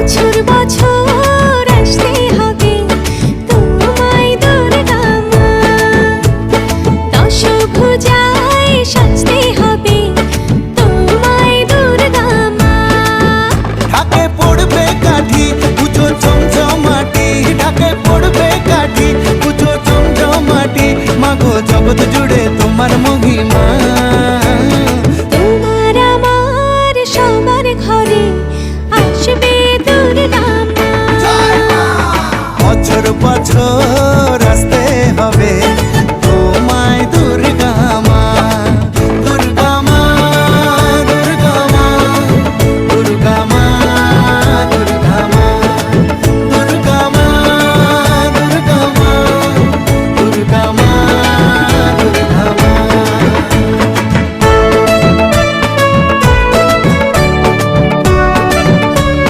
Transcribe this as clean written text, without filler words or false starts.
বছর বছর আসতে হবে তোমায় দুর্গা মা, দশভুজায় সাজতে হবে তোমায় দুর্গা মা। ঢাকে পড়বে কাঠি পুজো চমচমাটি, ঢাকে পড়বে কাঠি পুজো চমচমাটি, মাগো জগৎ জুড়ে তোমার মহিমা। তোমার আমার সবার ঘরে আসবে দুর্গা মা। বছর বছর